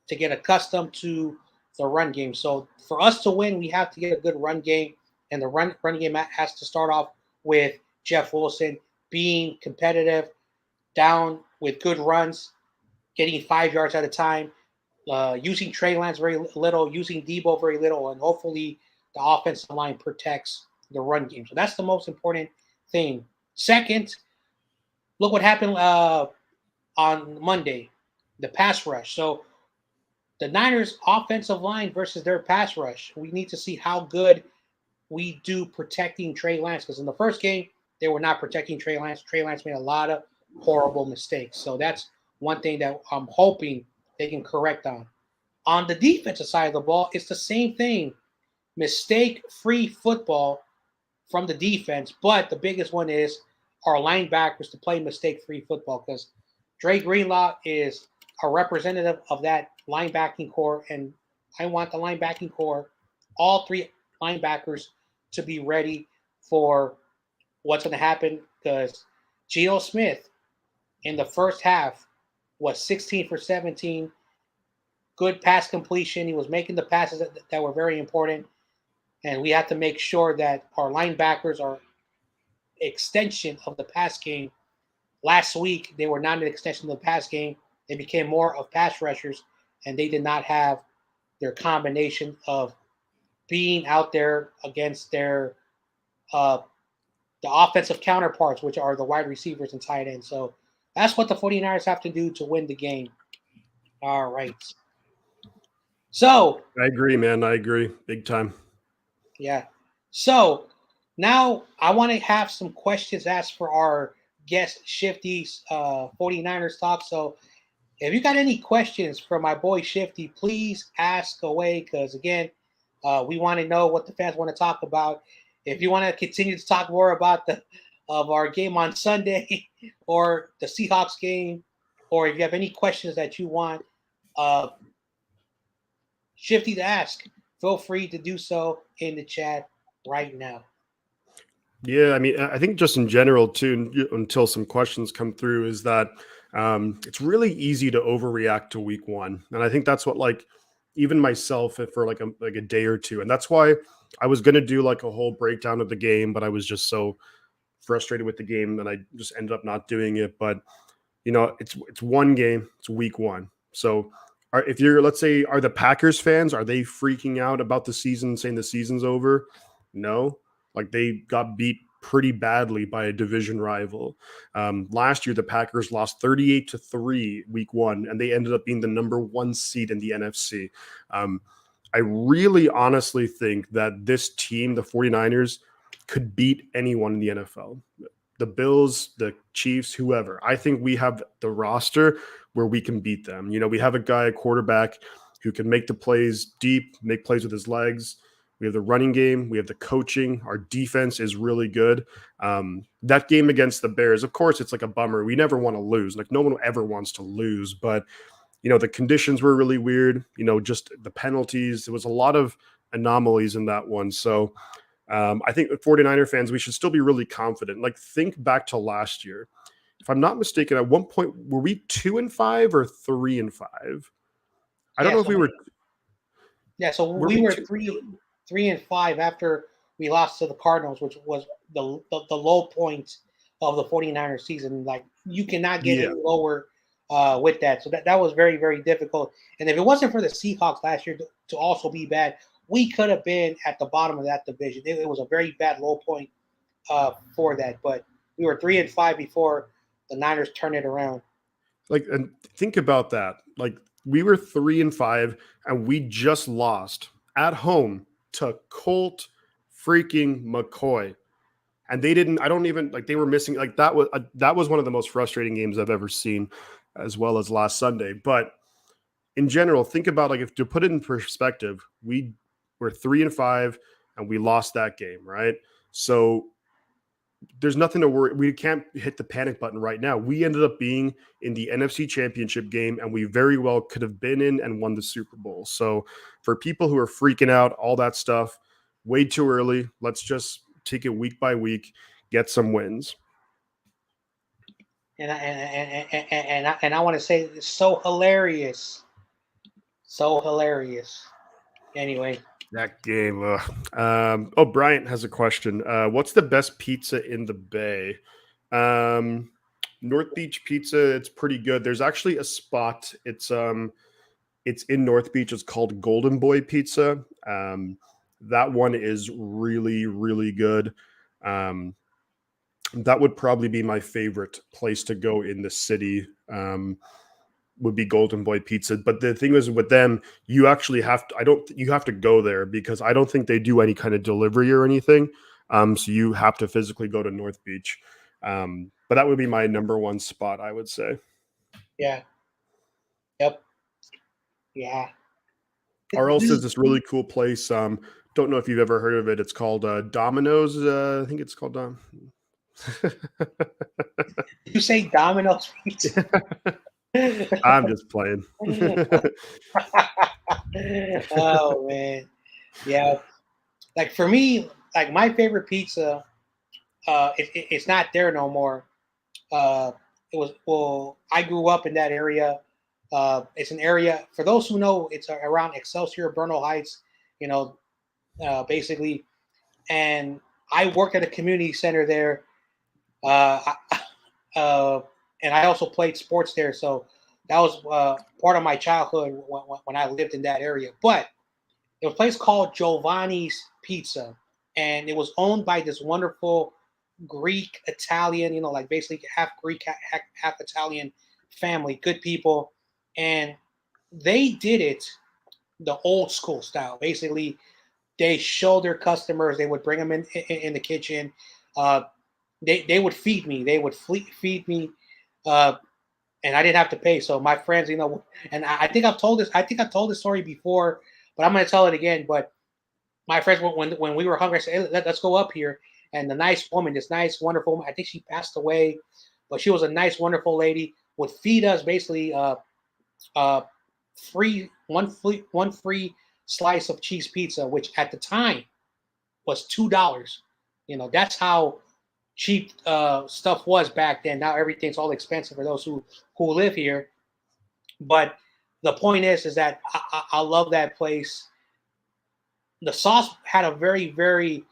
get accustomed to the run game. So for us to win, we have to get a good run game, and the run game has to start off with Jeff Wilson being competitive, down with good runs, getting 5 yards at a time, using Trey Lance very little, using Debo very little, and hopefully the offensive line protects the run game. So that's the most important thing. Second, look what happened on Monday, the pass rush. So the Niners' offensive line versus their pass rush, we need to see how good we do protecting Trey Lance, because in the first game, they were not protecting Trey Lance. Trey Lance made a lot of horrible mistakes. So that's one thing that I'm hoping they can correct on. On the defensive side of the ball, it's the same thing. Mistake-free football from the defense, but the biggest one is our linebackers to play mistake-free football, because Dre Greenlaw is a representative of that linebacking core, and I want the linebacking core, all 3 linebackers, to be ready for what's going to happen, because Geno Smith in the first half was 16 for 17, good pass completion. He was making the passes that were very important, and we have to make sure that our linebackers are extension of the pass game. Last week, they were not an extension of the pass game. They became more of pass rushers, and they did not have their combination of being out there against their the offensive counterparts, which are the wide receivers and tight ends. So that's what the 49ers have to do to win the game. All right. So I agree, man. I agree. Big time. yeah. So now I want to have some questions asked for our guest Shifty's 49ers talk. So if you got any questions for my boy Shifty, please ask away, because again, we want to know what the fans want to talk about. If you want to continue to talk more about our game on Sunday or the Seahawks game or if you have any questions that you want uh, Shifty to ask, feel free to do so in the chat right now. Yeah, I mean, I think just in general too, until some questions come through, is that it's really easy to overreact to week one, and I think that's what like even myself for like a day or two, and that's why I was gonna do like a whole breakdown of the game, but I was just so frustrated with the game that I just ended up not doing it. But it's one game, it's week one, so. If you're, let's say, are the Packers fans, are they freaking out about the season, saying the season's over? No, like they got beat pretty badly by a division rival. Last year, the Packers lost 38-3 week one, and they ended up being the number one seed in the NFC. Um, I really honestly think that this team, the 49ers, could beat anyone in the NFL. The Bills, the Chiefs, whoever. I think we have the roster where we can beat them. We have a guy, a quarterback, who can make the plays deep, make plays with his legs. We have the running game. We have the coaching. Our defense is really good. That game against the Bears, of course, it's like a bummer. We never want to lose. Like no one ever wants to lose, but the conditions were really weird. Just the penalties. There was a lot of anomalies in that one. So I think 49er fans, we should still be really confident. Like think back to last year. If I'm not mistaken, at one point, were we 2-5 or 3-5? I don't Yeah, know if so we were. so Were we we were two? 3-5 after we lost to the Cardinals, which was the low point of the 49ers season. Like you cannot get Yeah. any lower with that. So that was very, very difficult. And if it wasn't for the Seahawks last year to also be bad, we could have been at the bottom of that division. It was a very bad low point for that. But we were 3-5 before the Niners turned it around. Like, and think about that. Like, we were 3-5, and we just lost at home to Colt freaking McCoy. And they didn't. I don't even like. They were missing. Like that was one of the most frustrating games I've ever seen, as well as last Sunday. But in general, think about like if to put it in perspective, we were 3-5 and we lost that game, right? So there's nothing to worry. We can't hit the panic button right now. We ended up being in the NFC Championship game, and we very well could have been in and won the Super Bowl. So for people who are freaking out, all that stuff, way too early. Let's just take it week by week, get some wins. And I want to say it's so hilarious, so hilarious. Anyway, That game. Oh, Bryant has a question. What's the best pizza in the Bay? Um, North Beach Pizza. It's pretty good. There's actually a spot. It's in North Beach. It's called Golden Boy Pizza. That one is really, really good. Um, that would probably be my favorite place to go in the city. Would be Golden Boy Pizza. But the thing is with them, you actually have to, you have to go there because I don't think they do any kind of delivery or anything. So you have to physically go to North Beach. But that would be my number one spot, I would say. yeah, yep, yeah. Or else there's this really cool place. Don't know if you've ever heard of it. It's called Domino's. I think it's called Dom. You say Domino's Pizza? I'm just playing. Oh man, yeah. Like for me, like my favorite pizza, it's not there no more. Uh, it was well, I grew up in that area. It's an area for those who know. It's around Excelsior, Bernal Heights. You know, basically, and I work at a community center there. Uh, uh, and I also played sports there, so that was part of my childhood when I lived in that area. But there was a place called Giovanni's Pizza, and it was owned by this wonderful Greek Italian, like basically half Greek, half Italian family, good people, and they did it the old school style. Basically, they showed their customers. They would bring them in the kitchen. Uh, they would feed me. They would feed me, uh, and I didn't have to pay. So my friends, and I think I've told this. I think I've told this story before, but I'm going to tell it again. But my friends, when we were hungry, I said, "Hey, let's go up here." And the nice woman, this nice, wonderful woman, I think she passed away, but she was a nice, wonderful lady. would feed us basically uh, one free slice of cheese pizza, which at the time was $2. That's how cheap stuff was back then. Now everything's all expensive for those who live here. But the point is that I love that place. The sauce had a very, very,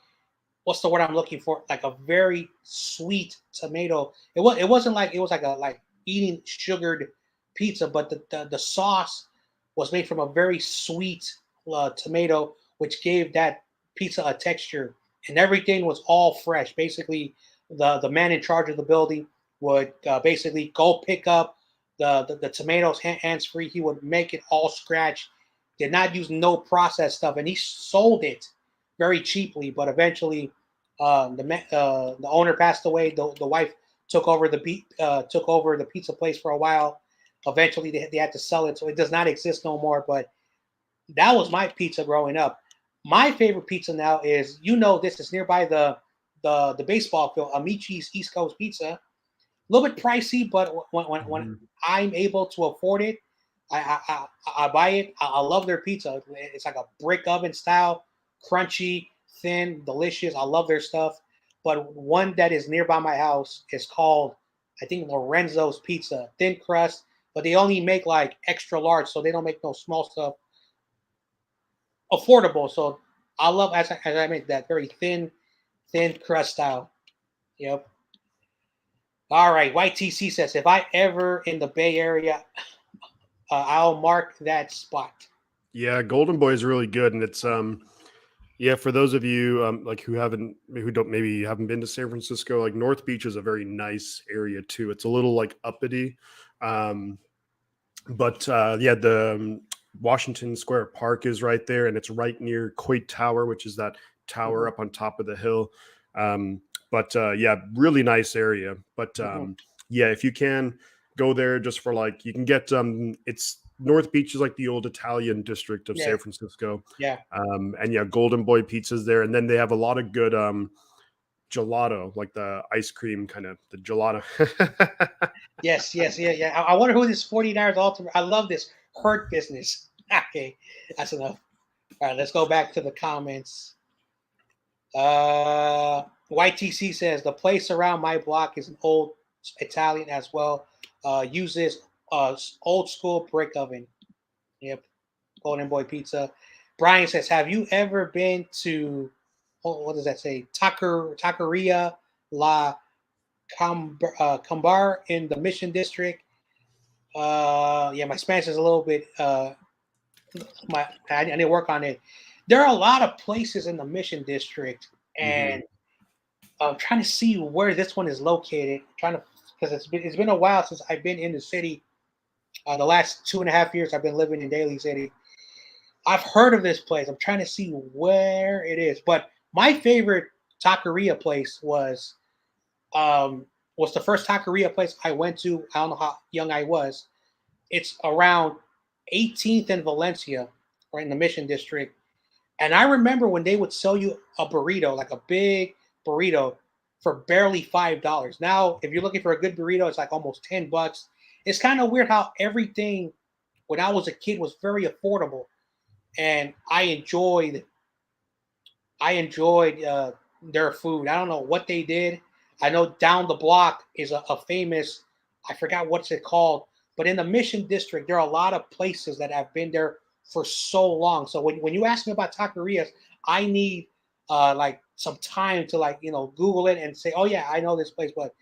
what's the word I'm looking for? Like a very sweet tomato. It wasn't like, it was like eating sugared pizza, but the sauce was made from a very sweet tomato, which gave that pizza a texture, and everything was all fresh. Basically, the man in charge of the building would basically go pick up the tomatoes hands free. He would make it all scratch, did not use no processed stuff, and he sold it very cheaply. But eventually, the owner passed away. The wife took over the pizza place for a while. Eventually, they had to sell it, so it does not exist no more. But that was my pizza growing up. My favorite pizza now is, this is nearby the baseball field, Amici's East Coast Pizza. A little bit pricey, but when Mhm. I'm able to afford it, I buy it. I love their pizza. It's like a brick oven style, crunchy, thin, delicious. I love their stuff. But one that is nearby my house is called, I think, Lorenzo's Pizza, thin crust, but they only make like extra large, so they don't make no small stuff. Affordable. So I love, as I make that very thin crust style. Yep. All right. YTC says, if I ever in the Bay Area, I'll mark that spot. Yeah, Golden Boy is really good, and it's yeah, for those of you like who don't maybe haven't been to San Francisco, like North Beach is a very nice area too. It's a little like uppity, um, but yeah, the Washington Square Park is right there, and it's right near Coit Tower, which is that tower Mhm, up on top of the hill. Um, but yeah, really nice area. But mhm. yeah, if you can go there just for like, you can get it's North Beach is like the old Italian district of Yeah, San Francisco. yeah. And yeah, Golden Boy Pizza's there, and then they have a lot of good gelato, like the ice cream kind of the gelato. Yes, yes, yeah, yeah. I wonder who this $40 ultimate. I love this hurt business. Okay, that's enough. All right, let's go back to the comments. YTC says the place around my block is an old Italian as well. Uses old school brick oven. Yep, Golden Boy Pizza. Brian says, have you ever been to, what does that say? Taqueria La Cambar in the Mission District? Yeah, my Spanish is a little bit, I need to work on it. There are a lot of places in the Mission District, Hmm. and I'm trying to see where this one is located. I'm trying to, because it's been a while since I've been in the city. The last 2.5 years I've been living in Daly City. I've heard of this place. I'm trying to see where it is. But my favorite taqueria place was the first taqueria place I went to. I don't know how young I was. It's around 18th and Valencia, right in the Mission District. And I remember when they would sell you a burrito, like a big burrito, for barely $5. Now, if you're looking for a good burrito, it's like almost $10. It's kind of weird how everything when I was a kid was very affordable, and I enjoyed their food. I don't know what they did. I know down the block is a famous, I forgot what's it called, but in the Mission District, there are a lot of places that have been there for so long. So when you ask me about taquerias, I need like some time to Google it and say, oh yeah, I know this place. But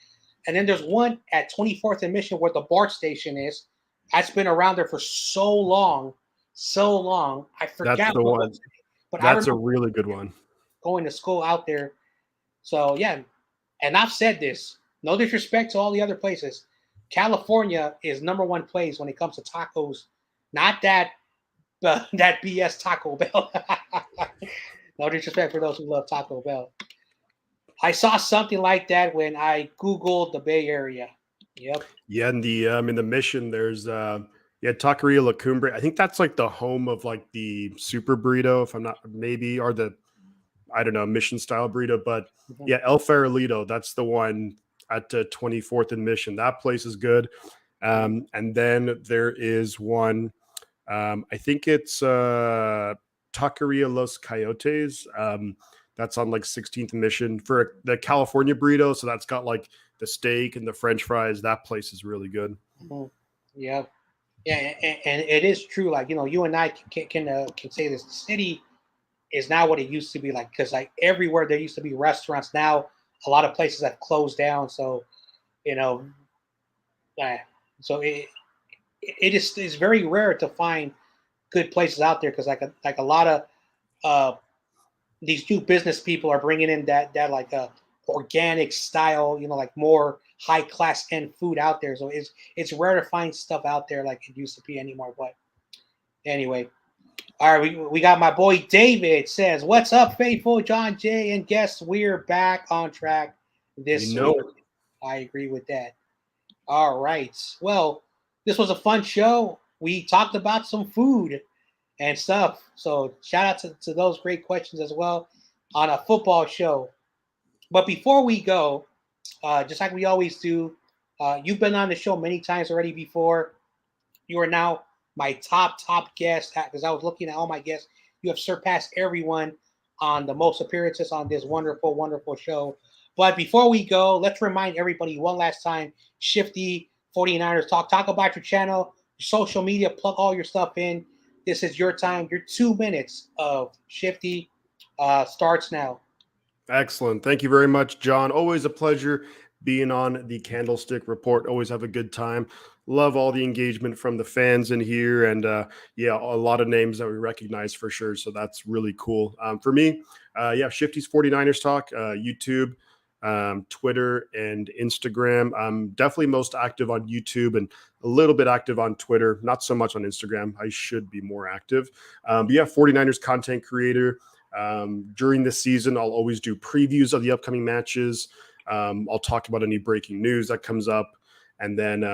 and then there's one at 24th and Mission where the BART station is. That's been around there for so long. I That's forgot the what's one. it, but I That's a remember really good one. going to school out there. So yeah, and I've said this. No disrespect to all the other places. California is number one place when it comes to tacos. Not that that BS Taco Bell. No disrespect for those who love Taco Bell. I saw something like that when I googled the Bay Area. Yep. Yeah, in the Mission, there's yeah, Taqueria La Cumbre. I think that's like the home of like the super burrito, if I'm not maybe, or the I don't know, Mission style burrito. But Mhm. yeah, El Farolito, that's the one at 24th and Mission. That place is good. And then there is one, I think it's Taqueria Los Coyotes. That's on like 16th Mission for the California burrito. So that's got like the steak and the French fries. That place is really good. Mhm. Yeah, yeah, and it is true. Like you and I can say this. The city is not what it used to be like because like everywhere there used to be restaurants. Now a lot of places have closed down. So you know, uh, so it is it's very rare to find good places out there because like a lot of uh these new business people are bringing in that like a organic style, like more high class end food out there. So it's rare to find stuff out there like it used to be anymore. But anyway, all right, we got my boy David says, "What's up, faithful John Jay and guests? We're back on track You this know week." it. I agree with that. All right. Well, this was a fun show. We talked about some food and stuff. So shout out to those great questions as well on a football show. But before we go, just like we always do, you've been on the show many times already before. You are now my top guest because I was looking at all my guests. You have surpassed everyone on the most appearances on this wonderful show. But before we go, let's remind everybody one last time, Shifty 49ers Talk. Talk about your channel, your social media, plug all your stuff in. This is your time. Your 2 minutes of Shifty starts now. Excellent. Thank you very much, John. Always a pleasure being on the Candlestick Report. Always have a good time. Love all the engagement from the fans in here. And yeah, a lot of names that we recognize for sure. So that's really cool. For me, yeah, Shifty's 49ers Talk, YouTube, Twitter, and Instagram. I'm definitely most active on YouTube and a little bit active on Twitter, not so much on Instagram. I should be more active. But yeah, 49ers content creator. During the season, I'll always do previews of the upcoming matches. I'll talk about any breaking news that comes up. And then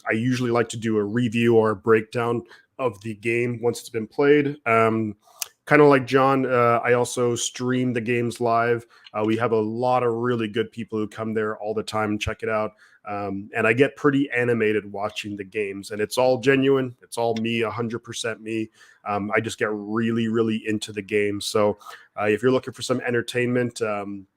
I usually like to do a review or a breakdown of the game once it's been played. Kind of like John, I also stream the games live. We have a lot of really good people who come there all the time and check it out. And I get pretty animated watching the games, and it's all genuine. It's all me, 100% me. I just get really into the game. So if you're looking for some entertainment,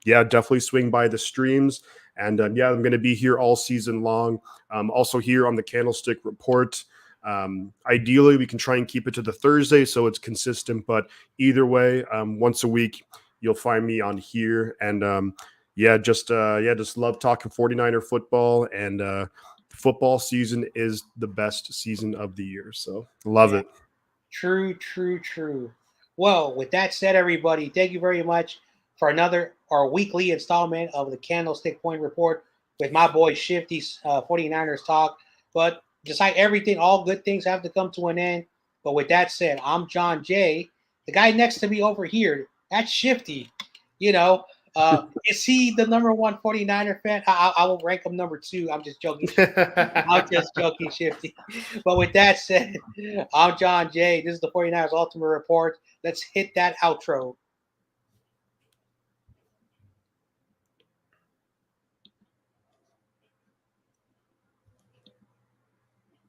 yeah, definitely swing by the streams. And yeah, I'm going to be here all season long. Also here on the Candlestick Report. Ideally, we can try and keep it to the Thursday so it's consistent. But either way, once a week, you'll find me on here. And yeah, just love talking 49er football. And football season is the best season of the year. So love Yeah. it. True. Well, with that said, everybody, thank you very much for another our weekly installment of the Candlestick Point Report with my boy Shifty's 49ers Talk. But just like everything, all good things have to come to an end. But with that said, I'm John Jay. The guy next to me over here, that's Shifty. You know, is he the number one 49er fan? I will rank him number two. I'm just joking. I'm just joking, Shifty. But with that said, I'm John Jay. This is the 49ers Ultimate Report. Let's hit that outro.